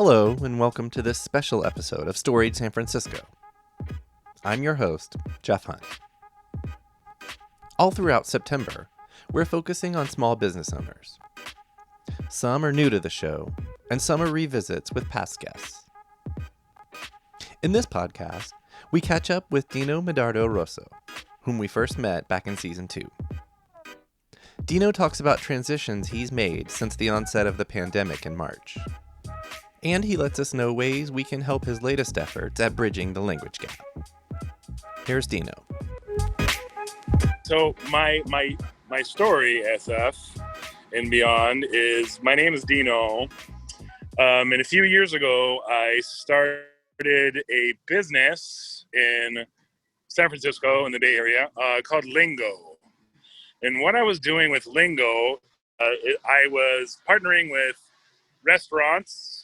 Hello, and welcome to this special episode of Storied San Francisco. I'm your host, Jeff Hunt. All throughout September, we're focusing on small business owners. Some are new to the show, and some are revisits with past guests. In this podcast, we catch up with Dino Medardo Rosso, whom we first met back in Season 2. Dino talks about transitions he's made since the onset of the pandemic in March. And he lets us know ways we can help his latest efforts at bridging the language gap. Here's Dino. So my story, SF and beyond, is my name is Dino. And a few years ago, I started a business in San Francisco in the Bay Area called Lingo. And what I was doing with Lingo, I was partnering with restaurants,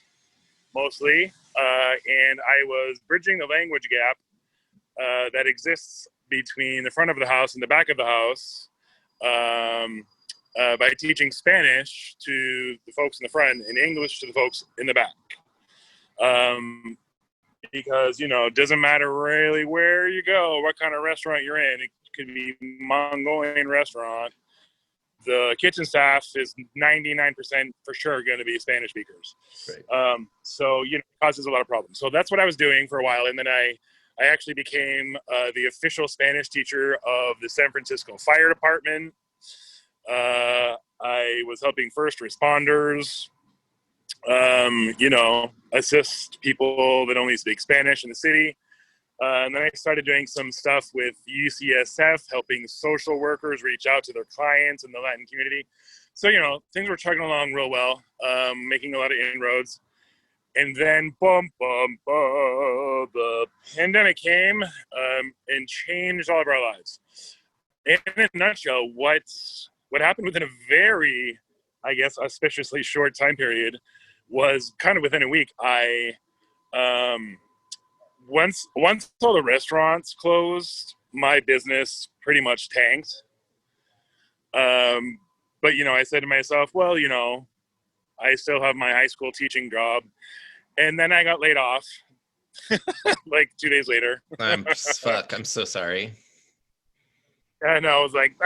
mostly, and I was bridging the language gap that exists between the front of the house and the back of the house by teaching Spanish to the folks in the front and English to the folks in the back. Because, it doesn't matter really where you go, what kind of restaurant you're in. It could be a Mongolian restaurant. The kitchen staff is 99% for sure going to be Spanish speakers. Right. So, it causes a lot of problems. So that's what I was doing for a while. And then I actually became the official Spanish teacher of the San Francisco Fire Department. I was helping first responders, assist people that only speak Spanish in the city. And then I started doing some stuff with UCSF, helping social workers reach out to their clients in the Latin community. So, things were chugging along real well, making a lot of inroads. And then, the pandemic came and changed all of our lives. In a nutshell, what happened within a very, auspiciously short time period was kind of within a week. Once all the restaurants closed, my business pretty much tanked. But, I said to myself, well, I still have my high school teaching job. And then I got laid off like 2 days later. I'm so sorry. And I was like,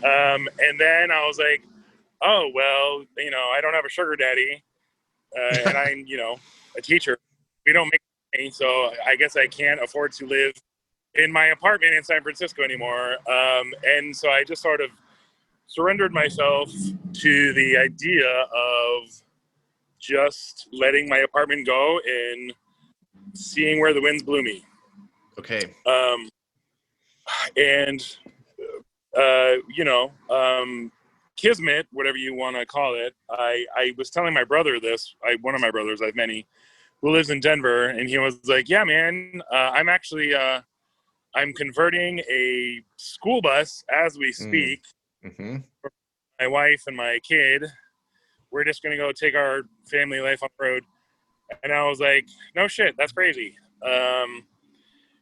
and then I was like, oh, well, I don't have a sugar daddy. And I'm, a teacher. We don't make money, so I guess I can't afford to live in my apartment in San Francisco anymore. And so I just sort of surrendered myself to the idea of just letting my apartment go and seeing where the winds blew me. Okay. Kismet, whatever you want to call it. I was telling my brother this, one of my brothers, I have many, who lives in Denver, and he was like, yeah, man, I'm actually, I'm converting a school bus as we speak. Mm-hmm. For my wife and my kid. We're just going to go take our family life on the road. And I was like, no shit, that's crazy. And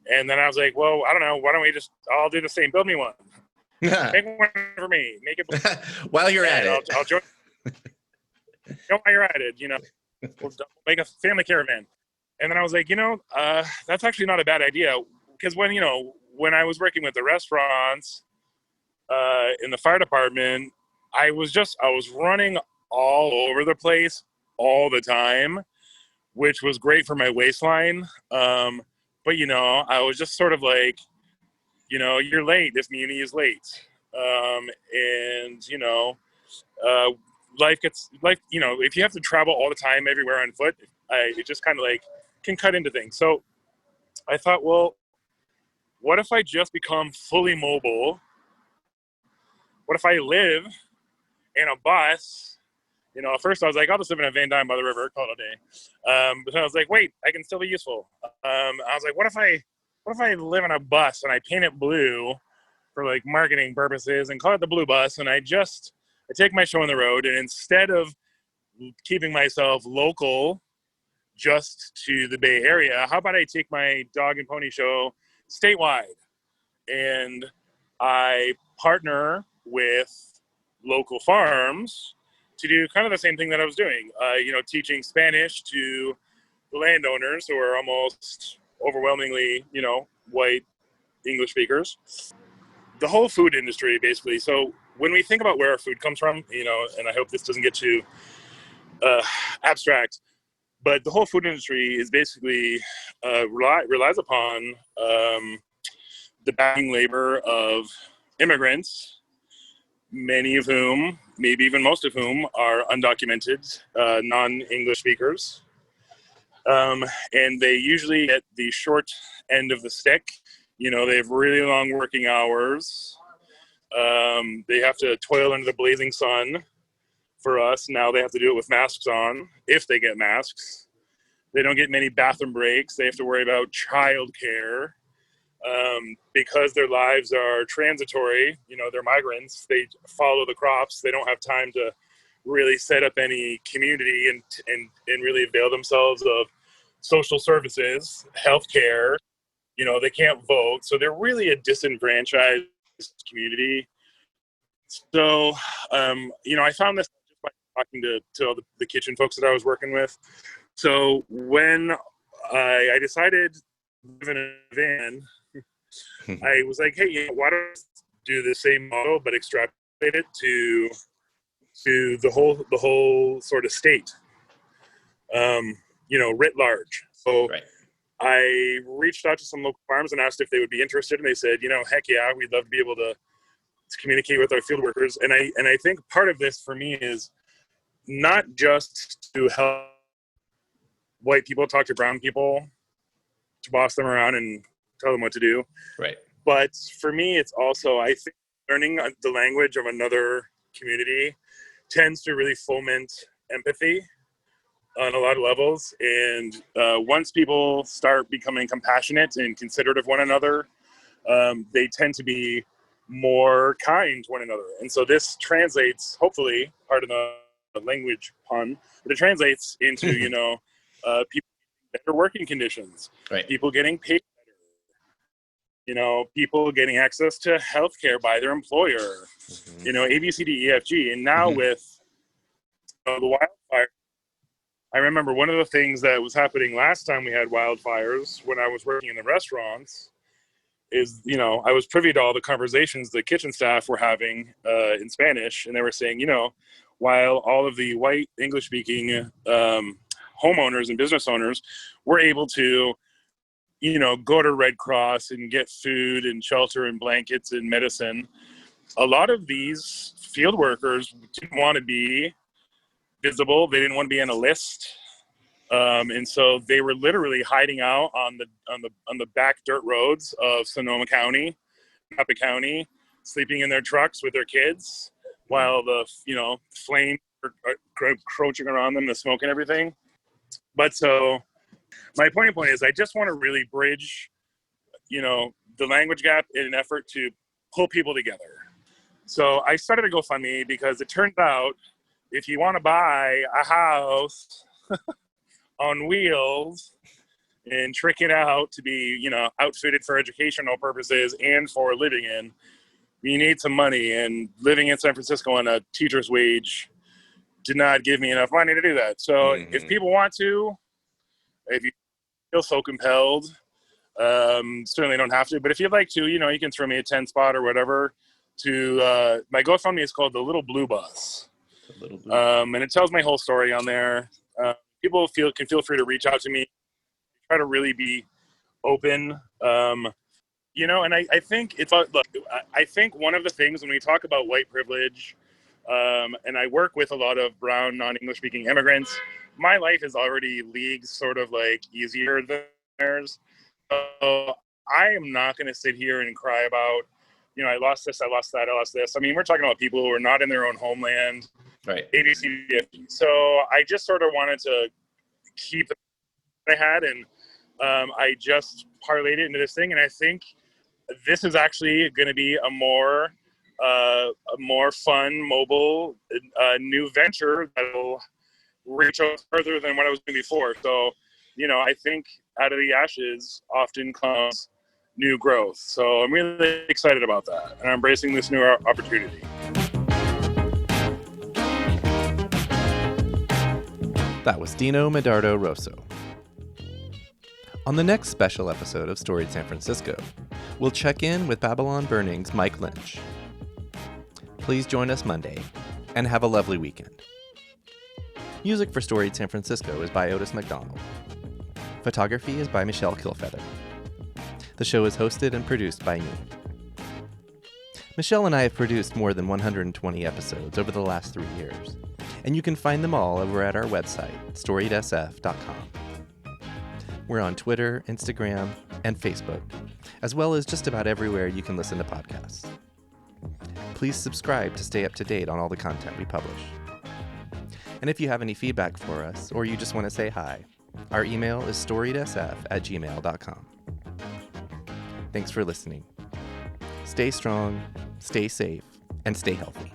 then I was like, well, I don't know. Why don't we just all do the same? Build me one. Make one for me. Make it while you're at it. I'll join. While you're at it, we'll make a family caravan. And then I was like, that's actually not a bad idea. Because when I was working with the restaurants in the fire department, I was running all over the place all the time, which was great for my waistline. But, I was just sort of like, you're late. This meeting is late. Life, if you have to travel all the time everywhere on foot, it just kind of like can cut into things. So I thought, well, what if I just become fully mobile? What if I live in a bus? At first I was like, I'll just live in a Van Dyne by the river, call it a day. But then I was like, wait, I can still be useful. I was like, what if I live in a bus and I paint it blue for like marketing purposes and call it the Blue Bus, and I take my show on the road, and instead of keeping myself local just to the Bay Area, how about I take my dog and pony show statewide? And I partner with local farms to do kind of the same thing that I was doing, teaching Spanish to the landowners who are almost overwhelmingly, white English speakers. The whole food industry, basically. So when we think about where our food comes from, and I hope this doesn't get too abstract, but the whole food industry is basically relies upon the backing labor of immigrants, many of whom, maybe even most of whom, are undocumented, non-English speakers. And they usually get the short end of the stick. They have really long working hours. They have to toil under the blazing sun. For us, now they have to do it with masks on, if they get masks. They don't get many bathroom breaks. They have to worry about childcare. Because their lives are transitory, they're migrants. They follow the crops. They don't have time to really set up any community and really avail themselves of social services, healthcare. They can't vote. So they're really a disenfranchised community. So, I found this just by talking to all the kitchen folks that I was working with. So when I decided to live in a van, I was like, hey, why don't I do the same model but extrapolate it to the whole sort of state, writ large. So right. I reached out to some local farms and asked if they would be interested, and they said, heck yeah, we'd love to be able to communicate with our field workers. And I think part of this for me is not just to help white people talk to brown people, to boss them around and tell them what to do. Right. But for me, it's also, I think, learning the language of another community tends to really foment empathy on a lot of levels. And once people start becoming compassionate and considerate of one another, they tend to be more kind to one another. And so this translates, hopefully, pardon the language pun, but it translates into, people getting better working conditions, right. People getting paid better, people getting access to healthcare by their employer, A, B, C, D, E, F, G. And now with the wildfire, I remember one of the things that was happening last time we had wildfires when I was working in the restaurants is, I was privy to all the conversations the kitchen staff were having in Spanish. And they were saying, while all of the white English-speaking homeowners and business owners were able to, go to Red Cross and get food and shelter and blankets and medicine, a lot of these field workers didn't want to be visible. They didn't want to be on a list. And so they were literally hiding out on the back dirt roads of Sonoma County, Napa County, sleeping in their trucks with their kids while the flames are crouching around them, the smoke and everything. But so my point is, I just want to really bridge, the language gap in an effort to pull people together. So I started a GoFundMe because it turned out if you want to buy a house on wheels and trick it out to be, outfitted for educational purposes and for living in, you need some money. And living in San Francisco on a teacher's wage did not give me enough money to do that. So if people want to, if you feel so compelled, certainly don't have to. But if you'd like to, you can throw me a 10 spot or whatever to my GoFundMe is called The Little Blue Bus. And it tells my whole story on there. People can feel free to reach out to me. Try to really be open. And I think I think one of the things when we talk about white privilege, and I work with a lot of brown, non-English speaking immigrants, my life is already leagues sort of like easier than theirs. So I am not going to sit here and cry about, I lost this, I lost that, I lost this. I mean, we're talking about people who are not in their own homeland. Right. ABCDFG. So I just sort of wanted to keep the I had, and I just parlayed it into this thing. And I think this is actually going to be a more fun, mobile, new venture that'll reach out further than what I was doing before. So, I think out of the ashes often comes new growth. So I'm really excited about that, and I'm embracing this new opportunity. That was Dino Medardo Rosso. On the next special episode of Storied San Francisco, we'll check in with Babylon Burning's Mike Lynch. Please join us Monday, and have a lovely weekend. Music for Storied San Francisco is by Otis McDonald. Photography is by Michelle Kilfeather. The show is hosted and produced by me. Michelle and I have produced more than 120 episodes over the last 3 years, and you can find them all over at our website, storiedsf.com. We're on Twitter, Instagram, and Facebook, as well as just about everywhere you can listen to podcasts. Please subscribe to stay up to date on all the content we publish. And if you have any feedback for us, or you just want to say hi, our email is storiedsf@gmail.com. Thanks for listening. Stay strong, stay safe, and stay healthy.